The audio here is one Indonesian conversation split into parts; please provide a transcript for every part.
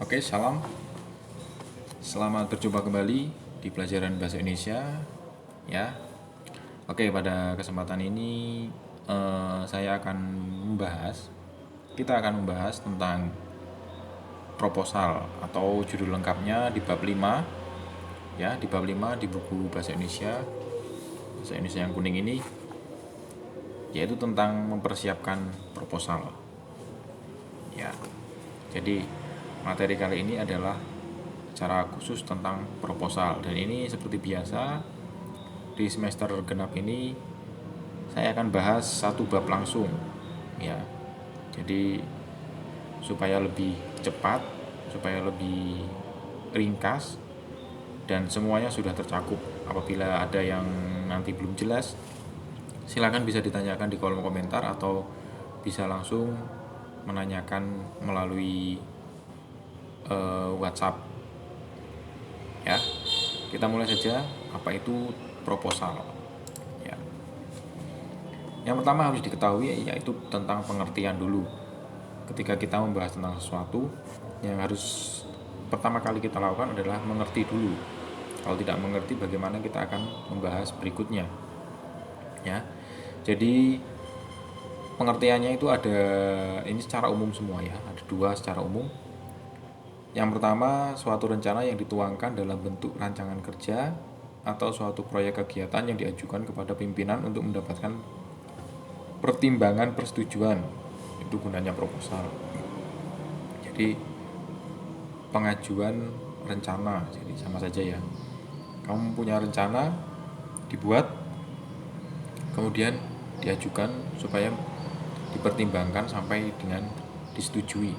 Oke, salam. Selamat berjumpa kembali di pelajaran bahasa Indonesia. Ya, oke. Pada kesempatan ini saya akan kita akan membahas tentang proposal atau judul lengkapnya di bab 5. Ya, di bab 5 di buku bahasa Indonesia yang kuning ini, yaitu tentang mempersiapkan proposal. Ya, jadi materi kali ini adalah cara khusus tentang proposal, dan ini seperti biasa di semester genap ini saya akan bahas satu bab langsung ya. Jadi supaya lebih cepat, supaya lebih ringkas, dan semuanya sudah tercakup. Apabila ada yang nanti belum jelas, silakan bisa ditanyakan di kolom komentar atau bisa langsung menanyakan melalui WhatsApp ya. Kita mulai saja. Apa itu proposal? Ya. Yang pertama harus diketahui yaitu tentang pengertian dulu. Ketika kita membahas tentang sesuatu, yang harus pertama kali kita lakukan adalah mengerti dulu. Kalau tidak mengerti, bagaimana kita akan membahas berikutnya? Ya. Jadi pengertiannya itu ada, ini secara umum semua ya. Ada dua secara umum. Yang pertama, suatu rencana yang dituangkan dalam bentuk rancangan kerja atau suatu proyek kegiatan yang diajukan kepada pimpinan untuk mendapatkan pertimbangan persetujuan. Itu gunanya proposal. Jadi pengajuan rencana, jadi sama saja ya. Kamu punya rencana, dibuat, kemudian diajukan supaya dipertimbangkan sampai dengan disetujui.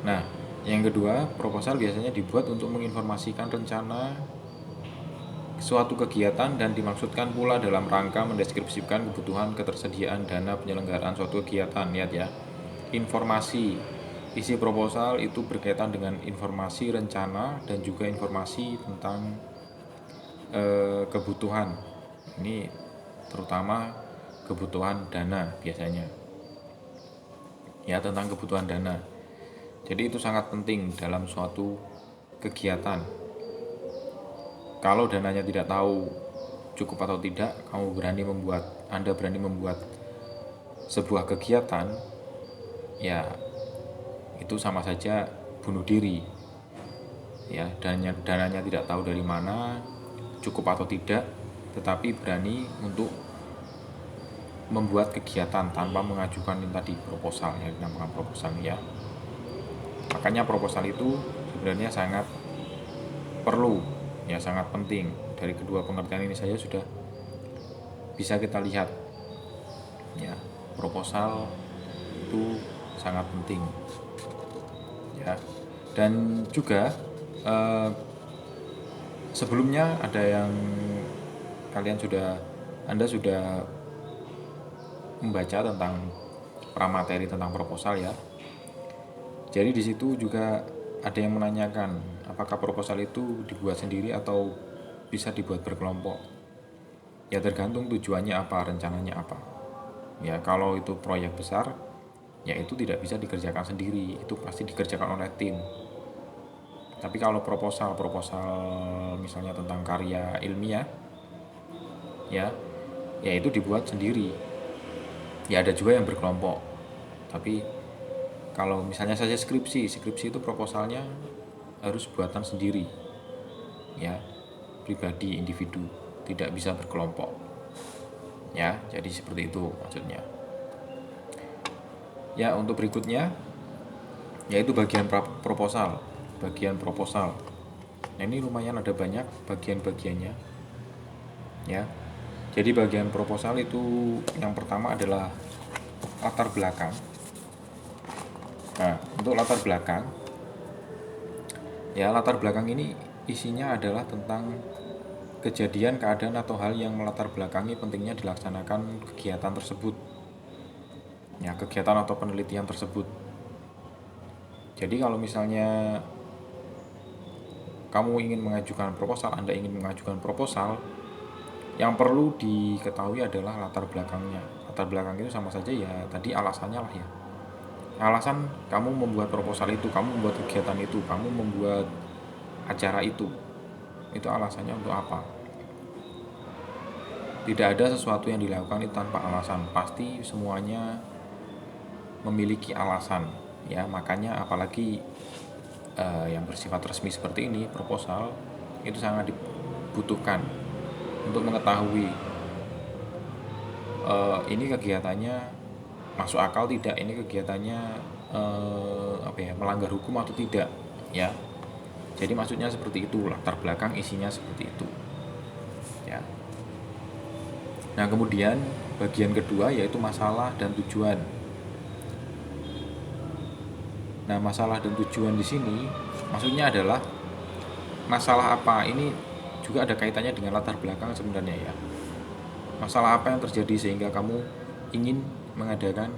Nah, yang kedua, proposal biasanya dibuat untuk menginformasikan rencana suatu kegiatan dan dimaksudkan pula dalam rangka mendeskripsikan kebutuhan ketersediaan dana penyelenggaraan suatu kegiatan. Lihat ya, informasi. Isi proposal itu berkaitan dengan informasi rencana dan juga informasi tentang kebutuhan. Ini terutama kebutuhan dana biasanya. Ya, tentang kebutuhan dana. Jadi itu sangat penting dalam suatu kegiatan. Kalau dananya tidak tahu cukup atau tidak, Anda berani membuat sebuah kegiatan, ya itu sama saja bunuh diri. Ya, dananya tidak tahu dari mana, cukup atau tidak, tetapi berani untuk membuat kegiatan tanpa mengajukan tadi proposal, yang dinamakan proposal ya. Makanya proposal itu sebenarnya sangat perlu, ya sangat penting. Dari kedua pengertian ini saja sudah bisa kita lihat, ya proposal itu sangat penting, ya. Dan juga sebelumnya ada yang Anda sudah membaca tentang pramateri tentang proposal ya. Jadi di situ juga ada yang menanyakan, apakah proposal itu dibuat sendiri atau bisa dibuat berkelompok? Ya tergantung tujuannya apa, rencananya apa. Ya kalau itu proyek besar, ya itu tidak bisa dikerjakan sendiri, itu pasti dikerjakan oleh tim. Tapi kalau proposal misalnya tentang karya ilmiah, ya itu dibuat sendiri. Ya ada juga yang berkelompok. Tapi kalau misalnya saja skripsi itu proposalnya harus buatan sendiri, ya pribadi, individu, tidak bisa berkelompok, ya. Jadi seperti itu maksudnya. Ya, untuk berikutnya yaitu bagian proposal. Nah, ini lumayan ada banyak bagian-bagiannya, ya. Jadi bagian proposal itu yang pertama adalah latar belakang. Nah, untuk latar belakang ini isinya adalah tentang kejadian, keadaan atau hal yang melatar belakangi pentingnya dilaksanakan kegiatan tersebut. Ya, kegiatan atau penelitian tersebut. Jadi kalau misalnya Anda ingin mengajukan proposal, yang perlu diketahui adalah latar belakangnya. Latar belakang itu sama saja ya tadi alasannya lah ya. alasan kamu membuat proposal itu, kamu membuat kegiatan itu, kamu membuat acara itu alasannya untuk apa? Tidak ada sesuatu yang dilakukan itu tanpa alasan, pasti semuanya memiliki alasan ya. Makanya apalagi yang bersifat resmi seperti ini, proposal, itu sangat dibutuhkan untuk mengetahui ini kegiatannya masuk akal tidak, ini kegiatannya melanggar hukum atau tidak ya. Jadi maksudnya seperti itu, latar belakang isinya seperti itu ya. Nah kemudian bagian kedua yaitu masalah dan tujuan. Nah masalah dan tujuan di sini maksudnya adalah masalah apa, ini juga ada kaitannya dengan latar belakang sebenarnya ya. Masalah apa yang terjadi sehingga kamu ingin mengadakan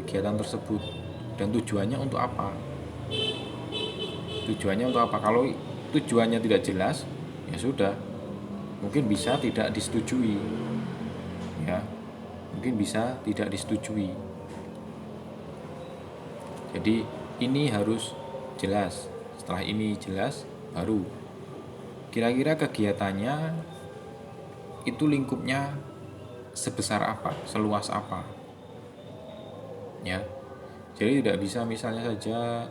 kegiatan tersebut, dan tujuannya untuk apa? Tujuannya untuk apa? Kalau tujuannya tidak jelas, ya sudah, mungkin bisa tidak disetujui ya, mungkin bisa tidak disetujui. Jadi ini harus jelas. Setelah ini jelas, baru kira-kira kegiatannya itu lingkupnya sebesar apa, seluas apa ya. Jadi tidak bisa misalnya saja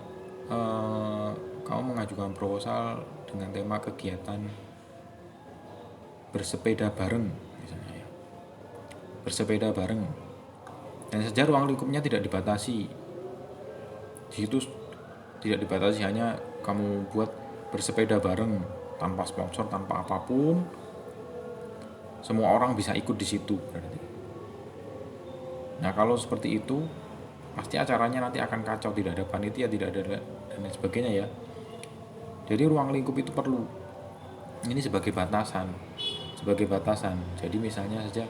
kamu mengajukan proposal dengan tema kegiatan bersepeda bareng misalnya ya, bersepeda bareng, dan saja ruang lingkupnya tidak dibatasi. Di situ tidak dibatasi, hanya kamu buat bersepeda bareng tanpa sponsor, tanpa apapun, semua orang bisa ikut di situ berarti. Nah kalau seperti itu pasti acaranya nanti akan kacau, tidak ada panitia, tidak ada dan lain sebagainya ya. Jadi ruang lingkup itu perlu, ini sebagai batasan. Jadi misalnya saja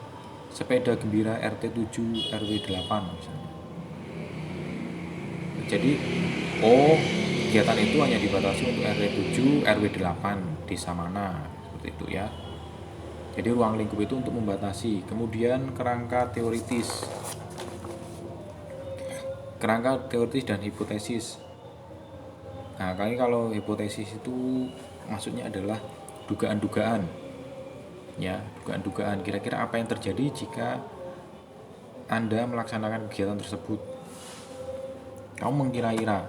sepeda gembira RT 7 RW 8 misalnya. Jadi kegiatan itu hanya dibatasi untuk RW 7 RW 8 desa mana, seperti itu ya. Jadi ruang lingkup itu untuk membatasi. Kemudian kerangka teoritis dan hipotesis. Nah, kalau hipotesis itu maksudnya adalah dugaan-dugaan. Ya, dugaan-dugaan kira-kira apa yang terjadi jika Anda melaksanakan kegiatan tersebut. Kamu mengkira-kira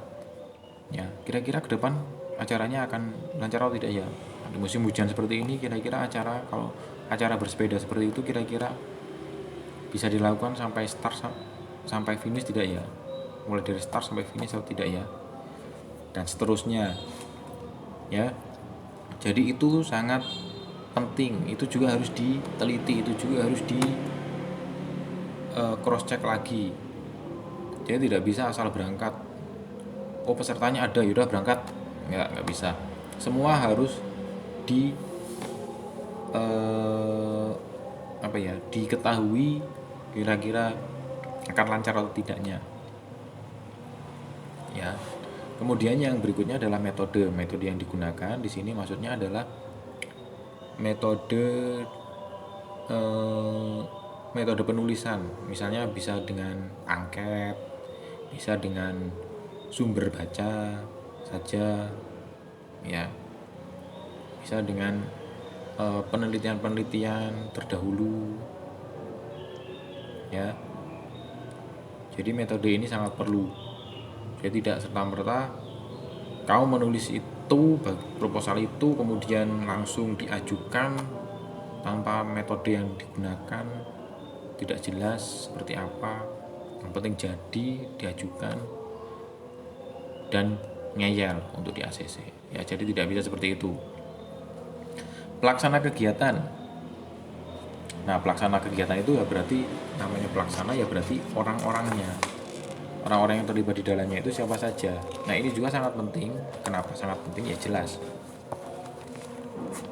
ya, kira-kira ke depan acaranya akan lancar atau tidak ya. Di musim hujan seperti ini kira-kira kalau acara bersepeda seperti itu kira-kira bisa dilakukan sampai start sampai finish tidak ya, mulai dari start sampai finish atau tidak ya, dan seterusnya ya. Jadi itu sangat penting, itu juga harus diteliti, itu juga harus di cross check lagi. Jadi tidak bisa asal berangkat, pesertanya ada yaudah berangkat, nggak bisa. Semua harus diketahui kira-kira akan lancar atau tidaknya ya. Kemudian yang berikutnya adalah metode yang digunakan di sini, maksudnya adalah metode penulisan. Misalnya bisa dengan angket, bisa dengan sumber baca saja ya, bisa dengan penelitian terdahulu ya. Jadi metode ini sangat perlu. Jadi tidak serta-merta kamu menulis itu, proposal itu kemudian langsung diajukan tanpa metode yang digunakan, tidak jelas seperti apa, yang penting jadi diajukan dan ngeyel untuk di ACC ya. Jadi tidak bisa seperti itu. Pelaksana kegiatan. Nah pelaksana kegiatan itu ya berarti, namanya pelaksana ya berarti orang-orang yang terlibat di dalamnya itu siapa saja. Nah ini juga sangat penting. Kenapa sangat penting? Ya jelas,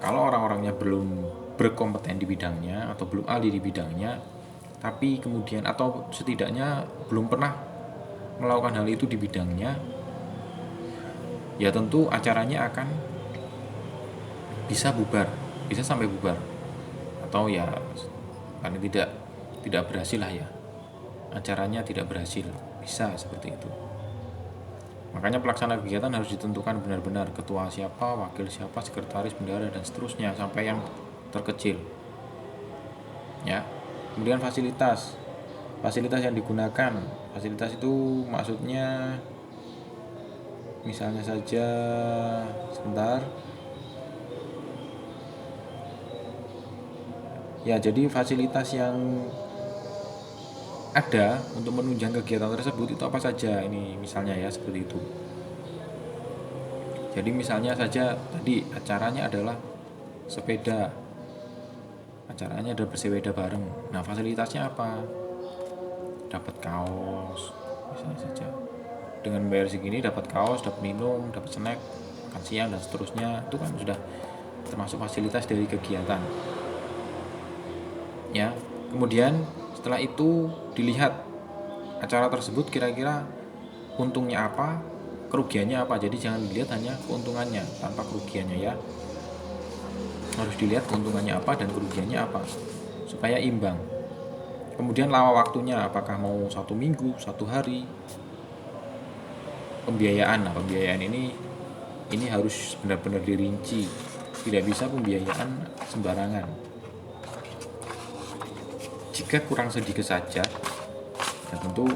kalau orang-orangnya belum berkompeten di bidangnya atau belum ahli di bidangnya, tapi kemudian atau setidaknya belum pernah melakukan hal itu di bidangnya, ya tentu acaranya akan bisa sampai bubar, atau ya paling tidak berhasil lah ya, acaranya tidak berhasil, bisa seperti itu. Makanya pelaksana kegiatan harus ditentukan benar-benar, ketua siapa, wakil siapa, sekretaris, bendahara, dan seterusnya sampai yang terkecil. Ya. Kemudian fasilitas yang digunakan. Fasilitas itu maksudnya misalnya saja, sebentar. Ya, jadi fasilitas yang ada untuk menunjang kegiatan tersebut itu apa saja, ini misalnya ya seperti itu. Jadi misalnya saja tadi acaranya adalah sepeda, acaranya ada bersepeda bareng. Nah, fasilitasnya apa? Dapat kaos misalnya saja, dengan bayar segini dapat kaos, dapat minum, dapat snack, makan siang, dan seterusnya. Itu kan sudah termasuk fasilitas dari kegiatan ya. Kemudian setelah itu dilihat acara tersebut kira-kira untungnya apa, kerugiannya apa. Jadi jangan dilihat hanya keuntungannya tanpa kerugiannya ya, harus dilihat keuntungannya apa dan kerugiannya apa supaya imbang. Kemudian lama waktunya, apakah mau 1 minggu, 1 hari. Pembiayaan, nah pembiayaan ini harus benar-benar dirinci, tidak bisa pembiayaan sembarangan. Jika kurang sedikit saja, ya tentu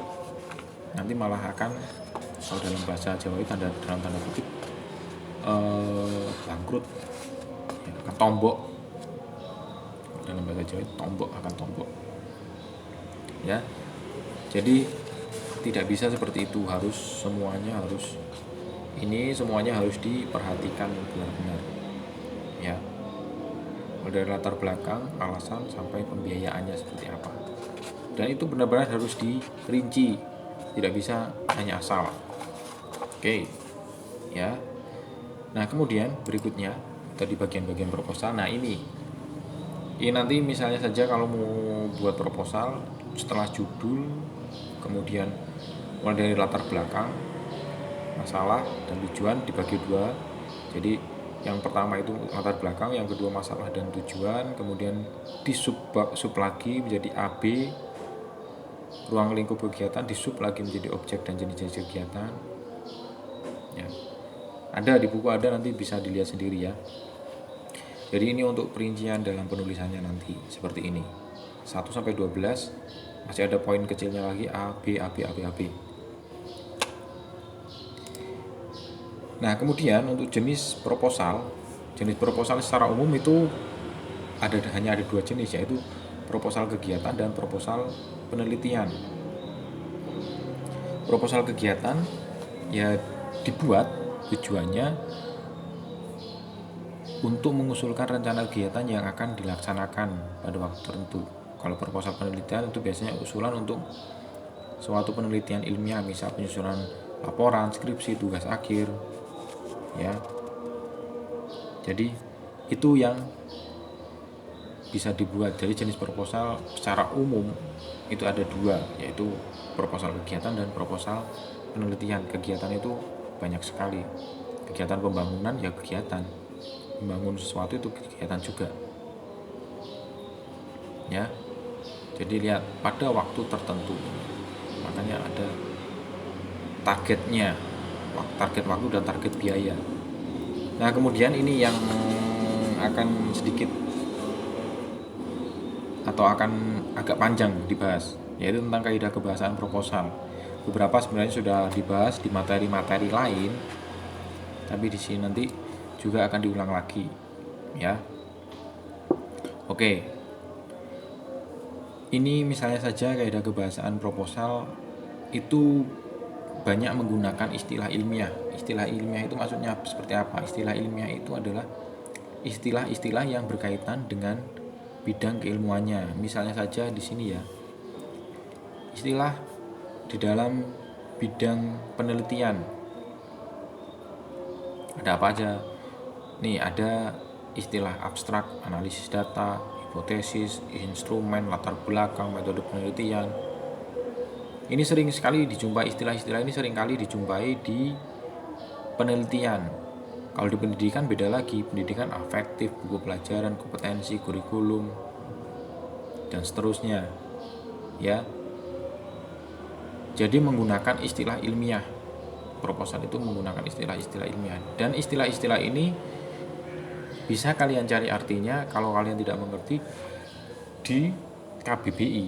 nanti malah akan, kalau dalam bahasa Jawa itu dalam tanda kutip bangkrut, ya, akan tombok. Dalam bahasa Jawa itu akan tombok ya. Jadi tidak bisa seperti itu, semuanya harus diperhatikan benar-benar ya, dari latar belakang, alasan, sampai pembiayaannya seperti apa, dan itu benar-benar harus dirinci, tidak bisa hanya asal. Oke ya. Nah, kemudian berikutnya tadi bagian-bagian proposal. Nah, ini nanti misalnya saja kalau mau buat proposal, setelah judul, kemudian mulai dari latar belakang, masalah, dan tujuan dibagi 2. Jadi yang pertama itu latar belakang, yang kedua masalah dan tujuan, kemudian di sub lagi menjadi AB, ruang lingkup kegiatan, di sub lagi menjadi objek dan jenis-jenis kegiatan ya. Ada di buku, ada, nanti bisa dilihat sendiri ya. Jadi ini untuk perincian dalam penulisannya nanti seperti ini, 1-12. Masih ada poin kecilnya lagi, A, B, A, B, A, B, A, B. Nah, kemudian untuk jenis proposal secara umum itu hanya ada 2 jenis, yaitu proposal kegiatan dan proposal penelitian. Proposal kegiatan ya dibuat tujuannya untuk mengusulkan rencana kegiatan yang akan dilaksanakan pada waktu tertentu. Kalau proposal penelitian itu biasanya usulan untuk suatu penelitian ilmiah, misal penyusunan laporan, skripsi, tugas akhir ya. Jadi itu yang bisa dibuat. Jadi jenis proposal secara umum itu ada 2, yaitu proposal kegiatan dan proposal penelitian. Kegiatan itu banyak sekali. Kegiatan pembangunan ya kegiatan, membangun sesuatu itu kegiatan juga ya. Jadi lihat pada waktu tertentu, makanya ada targetnya, target waktu dan target biaya. Nah, kemudian ini yang akan sedikit atau akan agak panjang dibahas, yaitu tentang kaidah kebahasaan proposal. Beberapa sebenarnya sudah dibahas di materi-materi lain, tapi di sini nanti juga akan diulang lagi ya. Oke. Ini misalnya saja kaidah kebahasaan proposal itu banyak menggunakan istilah ilmiah. Istilah ilmiah itu maksudnya seperti apa? Istilah ilmiah itu adalah istilah-istilah yang berkaitan dengan bidang keilmuannya. Misalnya saja di sini ya, istilah di dalam bidang penelitian. Ada apa aja? Nih, ada istilah abstrak, analisis data, hipotesis, instrumen, latar belakang, metode penelitian. Ini sering sekali dijumpai, istilah-istilah ini sering kali dijumpai di penelitian. Kalau di pendidikan beda lagi, pendidikan afektif, buku pelajaran, kompetensi, kurikulum, dan seterusnya ya. Jadi menggunakan istilah ilmiah. Proposal itu menggunakan istilah-istilah ilmiah. Dan istilah-istilah ini bisa kalian cari artinya kalau kalian tidak mengerti di KBBI.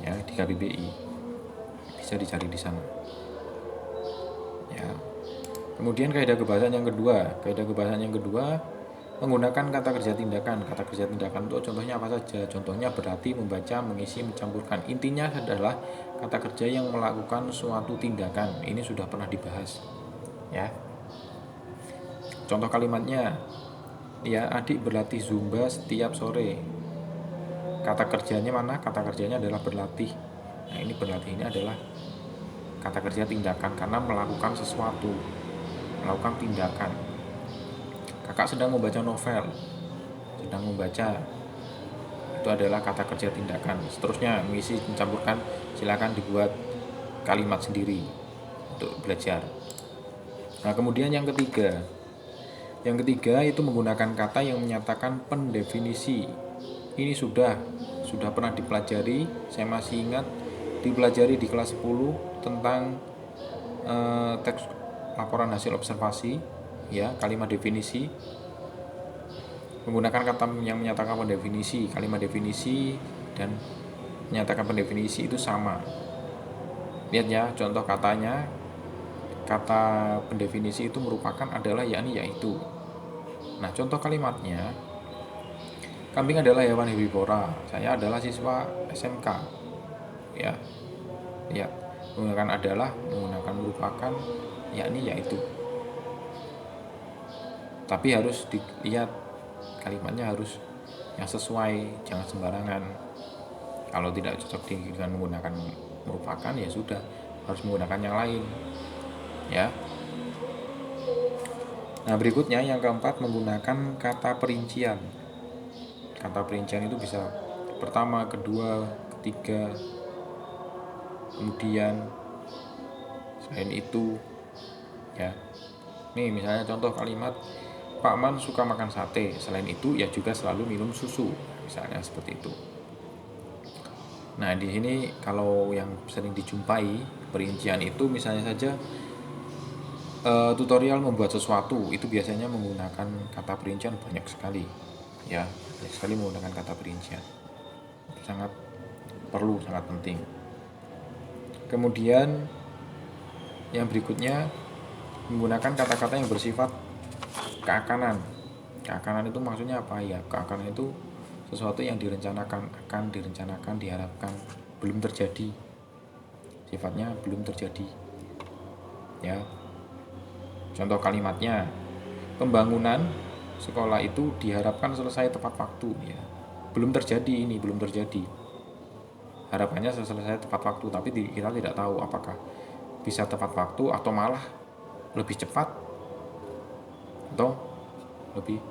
Ya, di KBBI. Bisa dicari di sana. Ya. Kemudian kaidah kebahasaan yang kedua, menggunakan kata kerja tindakan. Kata kerja tindakan untuk contohnya apa saja? Contohnya berlatih, membaca, mengisi, mencampurkan. Intinya adalah kata kerja yang melakukan suatu tindakan. Ini sudah pernah dibahas. Ya. Contoh kalimatnya, ya, adik berlatih zumba setiap sore. Kata kerjanya mana? Kata kerjanya adalah berlatih. Nah, ini berlatih ini adalah kata kerja tindakan karena melakukan sesuatu, melakukan tindakan. Kakak sedang membaca novel, sedang membaca, itu adalah kata kerja tindakan. Seterusnya mengisi, mencampurkan, silakan dibuat kalimat sendiri untuk belajar. Nah, kemudian yang ketiga itu menggunakan kata yang menyatakan pendefinisi. Ini sudah pernah dipelajari, saya masih ingat dipelajari di kelas 10 tentang teks laporan hasil observasi, ya, kalimat definisi. Menggunakan kata yang menyatakan pendefinisi, kalimat definisi dan menyatakan pendefinisi itu sama. Lihat ya, contoh katanya, kata pendefinisi itu merupakan adalah yakni yaitu. Nah, contoh kalimatnya, kambing adalah hewan herbivora. Saya adalah siswa SMK. Ya. Lihat, menggunakan adalah, menggunakan merupakan, yakni yaitu. Tapi harus dilihat kalimatnya harus yang sesuai, jangan sembarangan. Kalau tidak cocok dengan menggunakan merupakan, ya sudah, harus menggunakan yang lain. Ya. Nah, berikutnya yang keempat, menggunakan kata perincian. Kata perincian itu bisa pertama, kedua, ketiga, kemudian, selain itu, ya. Nih misalnya contoh kalimat, Pak Man suka makan sate, selain itu ya juga selalu minum susu, misalnya seperti itu. Nah, di sini kalau yang sering dijumpai perincian itu misalnya saja tutorial membuat sesuatu, itu biasanya menggunakan kata perincian banyak sekali. Ya, banyak sekali menggunakan kata perincian. Sangat perlu, sangat penting. Kemudian yang berikutnya, menggunakan kata-kata yang bersifat keakanan. Keakanan itu maksudnya apa ya? Keakanan itu sesuatu yang direncanakan, akan direncanakan, diharapkan, belum terjadi. Sifatnya belum terjadi. Ya. Contoh kalimatnya, pembangunan sekolah itu diharapkan selesai tepat waktu, ya. Belum terjadi ini, belum terjadi. Harapannya selesai tepat waktu, tapi kita tidak tahu apakah bisa tepat waktu atau malah lebih cepat atau lebih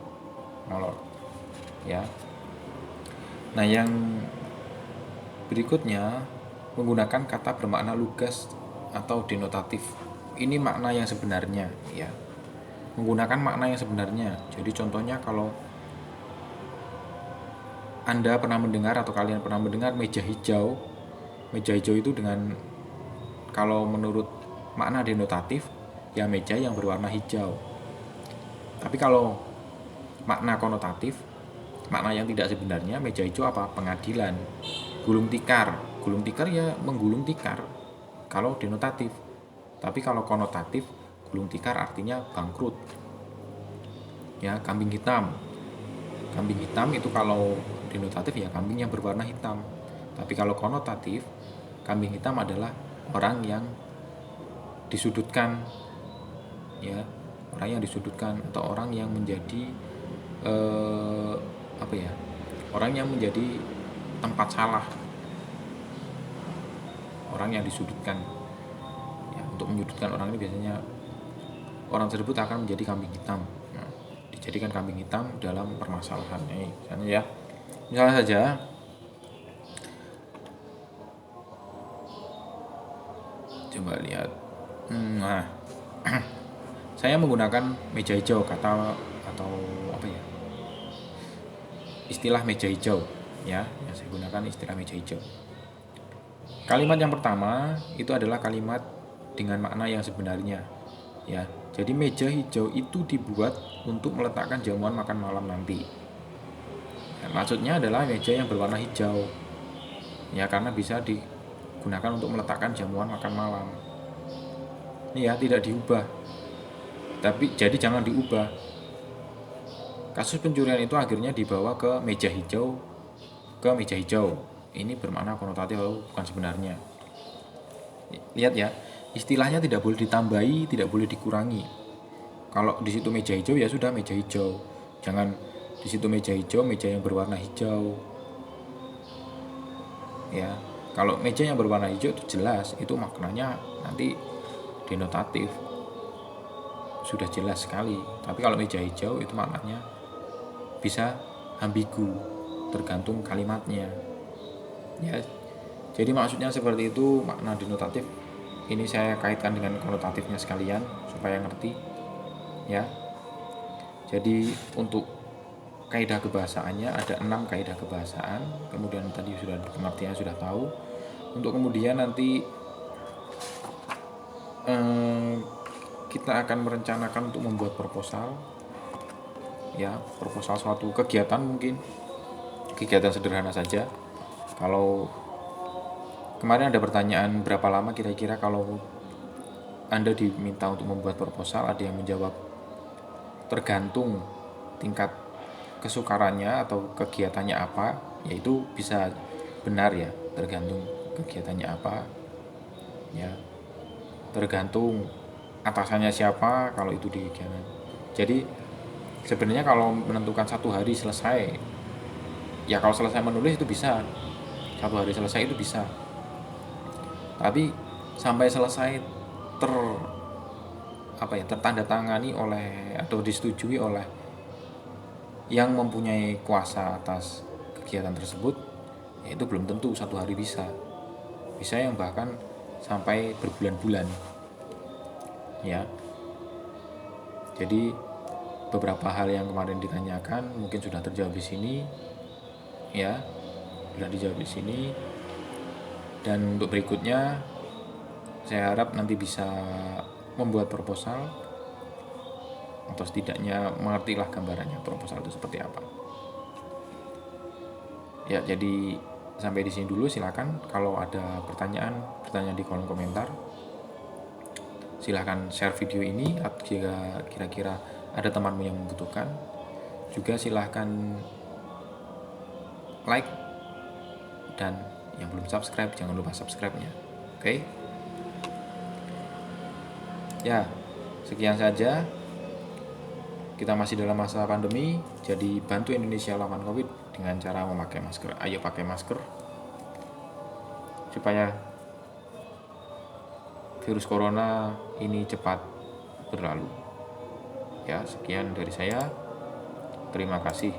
molor, ya. Nah, yang berikutnya, menggunakan kata bermakna lugas atau denotatif. Ini makna yang sebenarnya, ya. Menggunakan makna yang sebenarnya. Jadi contohnya kalau Anda pernah mendengar atau kalian pernah mendengar meja hijau. Meja hijau itu dengan, kalau menurut makna denotatif, ya meja yang berwarna hijau. Tapi kalau makna konotatif, makna yang tidak sebenarnya, meja hijau apa? Pengadilan. Gulung tikar. Gulung tikar ya menggulung tikar kalau denotatif. Tapi kalau konotatif, gulung tikar artinya bangkrut. Ya, kambing hitam. Kambing hitam itu kalau denotatif ya kambing yang berwarna hitam. Tapi kalau konotatif, kambing hitam adalah orang yang disudutkan, ya, orang yang disudutkan atau orang yang menjadi orang yang menjadi tempat salah, orang yang disudutkan, ya. Untuk menyudutkan orang ini biasanya orang tersebut akan menjadi kambing hitam. Nah, dijadikan kambing hitam dalam permasalahan ini, misalnya saja coba lihat. Nah, saya menggunakan meja hijau, kata atau istilah meja hijau, ya. Yang saya gunakan istilah meja hijau. Kalimat yang pertama itu adalah kalimat dengan makna yang sebenarnya, ya. Jadi meja hijau itu dibuat untuk meletakkan jamuan makan malam nanti. Ya, maksudnya adalah meja yang berwarna hijau, ya, karena bisa digunakan untuk meletakkan jamuan makan malam. Ini ya, tidak diubah. Tapi jadi jangan diubah. Kasus pencurian itu akhirnya dibawa ke meja hijau, Ini bermakna konotatif atau bukan sebenarnya. Lihat ya, istilahnya tidak boleh ditambahi, tidak boleh dikurangi. Kalau di situ meja hijau ya sudah meja hijau. Jangan di situ meja hijau, meja yang berwarna hijau. Ya, kalau meja yang berwarna hijau itu jelas, itu maknanya nanti denotatif. Sudah jelas sekali. Tapi kalau meja hijau itu maknanya bisa ambigu, tergantung kalimatnya. Ya, jadi maksudnya seperti itu makna denotatif. Ini saya kaitkan dengan konotatifnya sekalian supaya ngerti, ya. Jadi untuk kaidah kebahasaannya ada 6 kaidah kebahasaan. Kemudian tadi sudah pengertiannya sudah tahu. Untuk kemudian nanti kita akan merencanakan untuk membuat proposal, ya, proposal suatu kegiatan, mungkin kegiatan sederhana saja. Kalau kemarin ada pertanyaan berapa lama kira-kira kalau Anda diminta untuk membuat proposal, ada yang menjawab tergantung tingkat kesukarannya atau kegiatannya apa, yaitu bisa benar ya, tergantung kegiatannya apa, ya, tergantung atasannya siapa kalau itu di kegiatan. Jadi sebenarnya kalau menentukan 1 hari selesai, ya kalau selesai menulis itu bisa 1 hari selesai, itu bisa. Tapi sampai selesai tertandatangani oleh atau disetujui oleh yang mempunyai kuasa atas kegiatan tersebut, ya itu belum tentu 1 hari bisa yang bahkan sampai berbulan-bulan, ya. Jadi beberapa hal yang kemarin ditanyakan mungkin sudah terjawab di sini, ya, sudah dijawab di sini. Dan untuk berikutnya saya harap nanti bisa membuat proposal, atau setidaknya mengertilah gambarannya proposal itu seperti apa. Ya, jadi sampai di sini dulu. Silakan kalau ada pertanyaan di kolom komentar. Silakan share video ini jika kira-kira ada temanmu yang membutuhkan. Juga silahkan like, dan yang belum subscribe jangan lupa subscribe-nya. Oke? Ya, sekian saja. Kita masih dalam masa pandemi, jadi bantu Indonesia lawan Covid dengan cara memakai masker. Ayo pakai masker supaya virus corona ini cepat berlalu. Ya, sekian dari saya. Terima kasih.